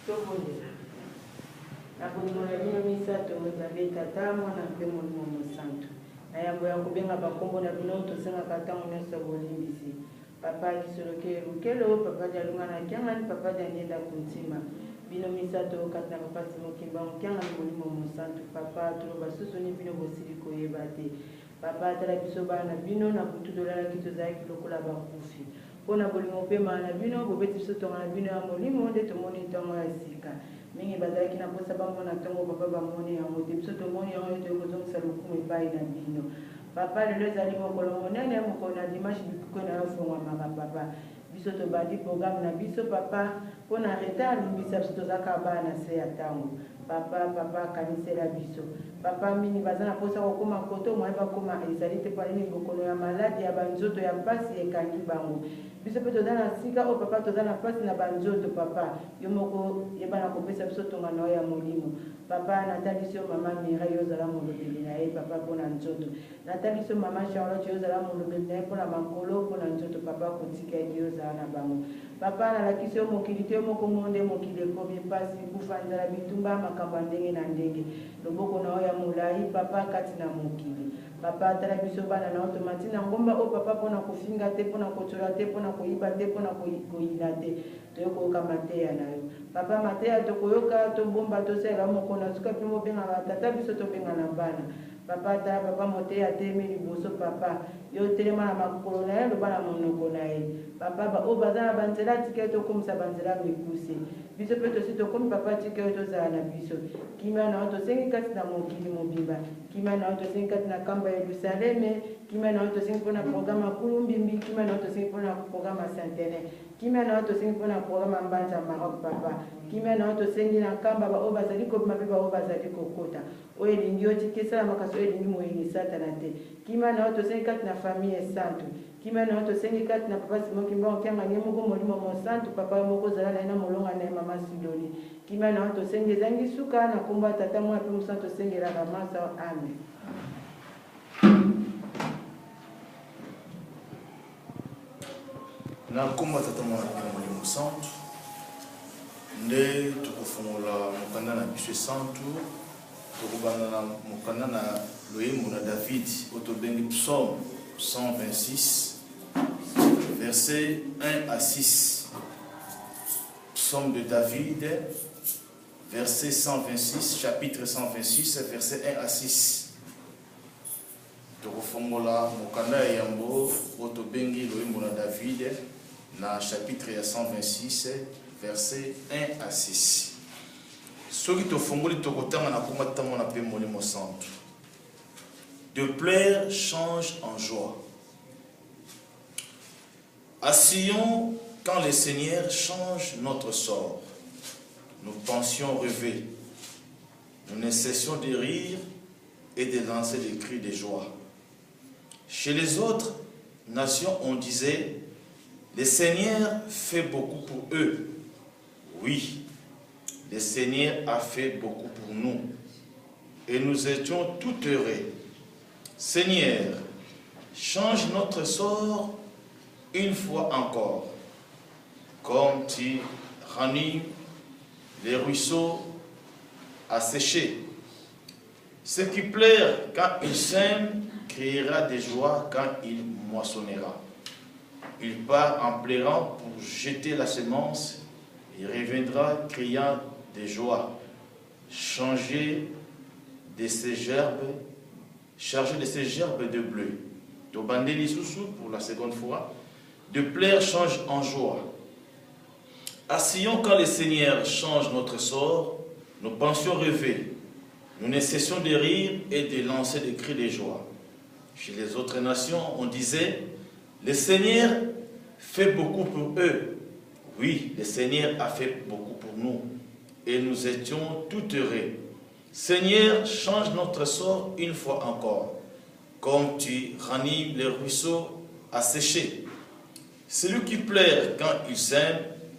Tobondela. Na bongola bino misato nzambe tata mwana mpe molimo mosantu. Na yambo ya kubenga bakombo na bino tosengaka ntango nyonso bolimbisi. Papa kisoloke lukelo, papa jalunga na kiangani, papa jangenda kuntima. Bino misato kati na papa simokimba kiangani molimo mosantu. Papa tuloba susu ni bino bosili koyeba te. Papa tala biso bana bino na butu dolala kitozaki lokola bakufi. Pona bolimo pe mana bino bobeti biso tonga na bino ya molimo nde tomoni ntongo ya sika. Mingi bazalaki na posa bamona ntongo papa bamoni yango te biso tomoni yango te kozongisa lokumu epai na bino. Papa lelo ezali mokolo monene mokolo na dimanche bikuku na yofungwamaka papa. Biso tobandi programme na biso papa mpona retard limbisa biso tozaka bana se ya ntango. Papa kanisela biso. Papa mini baza na posa kokoma koto mwa bakoma ezali te pale ni bokono ya maladi ya banzoto ya mpasi ekangi bango. Biso pe toza na sika o papa toza na mpasi na banzoto papa. Yo moko yebana kopesa biso tonga na ya molimo. Papa natali biso mama Mira yozala molobeli na ye papa mpona nzoto. Natali biso mama Charlotte yozala molobeli na ye mpona makolo mpona nzoto papa kotika ye yozala na bango. Papa nalakisi yo mokili te moko monde mokili ekomi mpasi kufa nzala bitumba makambo ndenge na ndenge. Loboko na ya molai papa kati na mokili. Papa tala biso bana na automati na ngomba o papa mpona kofinga te mpona kotola te mpona koyiba te mpona koyina te. Toyokoyoka mateya na yo. Papa mateya tokoyoka tobomba tosala moko na suka pe mobenga tata biso tobenga na bana. Papa tala papa moteya temi liboso papa. Yo telema na makolo na ye loba na monoko na ye. Papa ba o baza na banzela tike tokomisa banzela mikuse. Biso pe tosi tokomi papa tike yo tozala na biso. Kimia na yo tosengi kati na mokili mobimba. Kimia na yo tosengi kati na kamba ya Yerusaleme. Kimia na yo tosengi mpona programa Kulumbimbi. Kimia na yo tosengi mpona programa Saint-Denis. Kimia na yo tosengi mpona programa Mbanza Maroc papa. Kimia na yo tosengi na kamba ba o bazali kobima pe ba o bazali kokota. O elingi yo tikisa makaso elingi moyini satana te. Kimia na yo tosengi kati na famille santu. Kimia na yo tosengi kati na papa Simon Kimba okianga nye moko molimo mosantu papa moko zala na ina molonga na mama Sidoni. Kimia na yo tosengi ezangi suka na komba tata mwa pe mosantu tosengela ramasa amen. Na komba tata mwa pe molimo santu nde tukufungula mukanda na biso santu tukubana na mukanda na loyembo na David otobengi psaume 126 versets 1 à 6. Psaume de David, verset 126, chapitre 126, verset 1 à 6. Tokofongola mokanda yambo otobengi loyembo na David na chapitre 126, verset 1 à 6. Soki tofongoli tokotanga na komba tamo na pe molimo santu. De plaire change en joie. À Sion, quand le Seigneur change notre sort, nous pensions rêver. Nous ne cessions de rire et de lancer des cris de joie. Chez les autres nations, on disait, le Seigneur fait beaucoup pour eux. Oui, le Seigneur a fait beaucoup pour nous. Et nous étions tout heureux. Seigneur, change notre sort une fois encore, comme tu ranimes les ruisseaux à sécher. Ce qui pleure quand il sème criera de joie quand il moissonnera. Il part en pleurant pour jeter la semence, il reviendra criant de joie, chargé de ses gerbes de bleu. Tobandeli Soussou pour la seconde fois. De plaire change en joie. À Sion, quand le Seigneur change notre sort, nous pensions rêver. Nous ne cessions de rire et de lancer des cris de joie. Chez les autres nations, on disait, le Seigneur fait beaucoup pour eux. Oui, le Seigneur a fait beaucoup pour nous. Et nous étions tout heureux. Seigneur, change notre sort une fois encore, comme tu ranimes les ruisseaux à sécher. Celui qui pleure quand il sème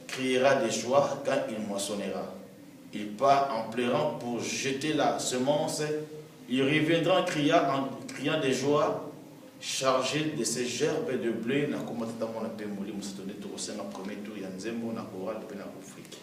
criera de joie quand il moissonnera. Il part en pleurant pour jeter la semence. Il reviendra en criant de joie, chargé de ses gerbes de blé. Na komatata mona pe molimo setone to kosenga premier tour ya nzembo na chorale pe na Afrique.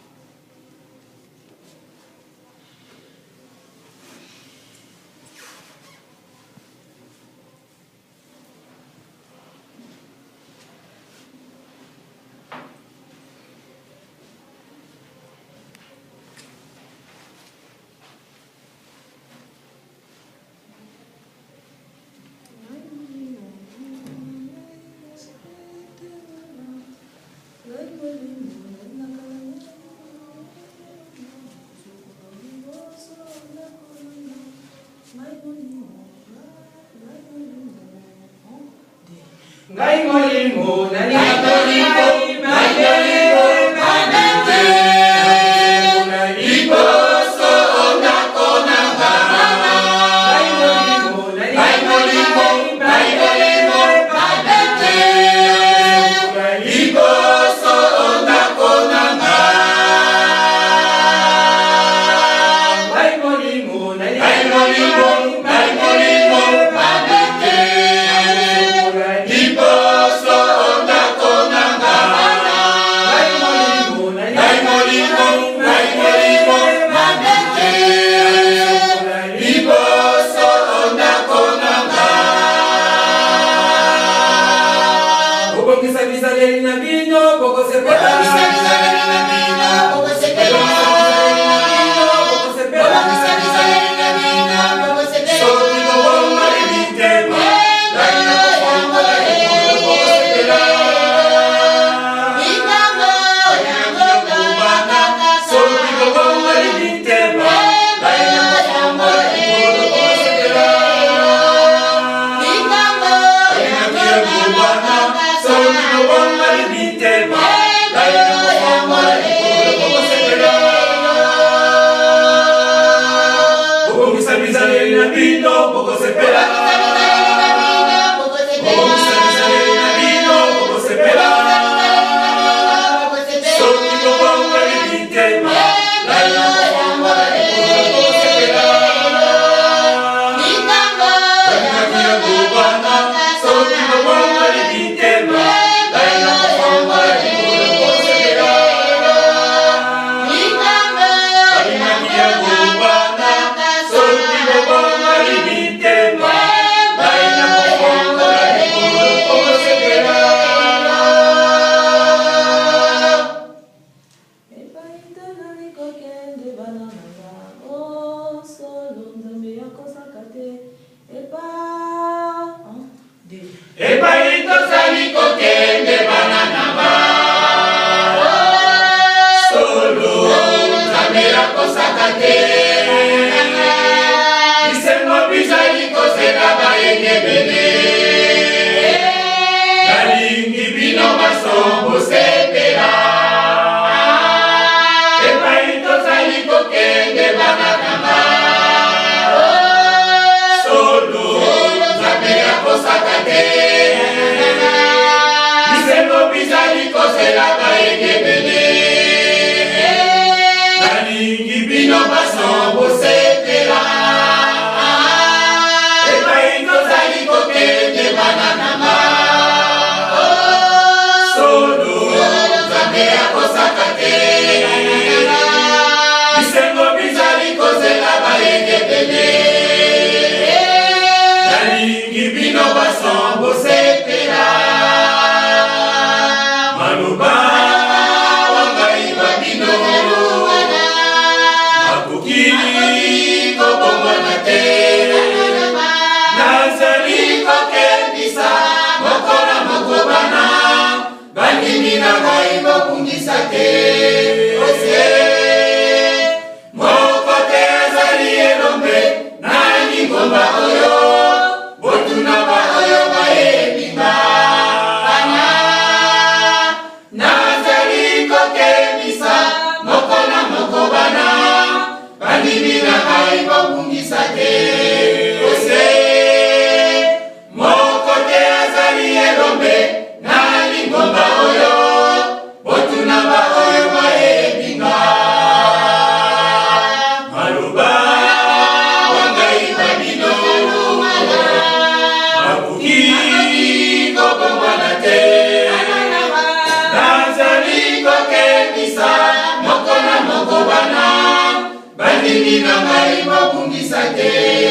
Bandini na ngai mokungisa te.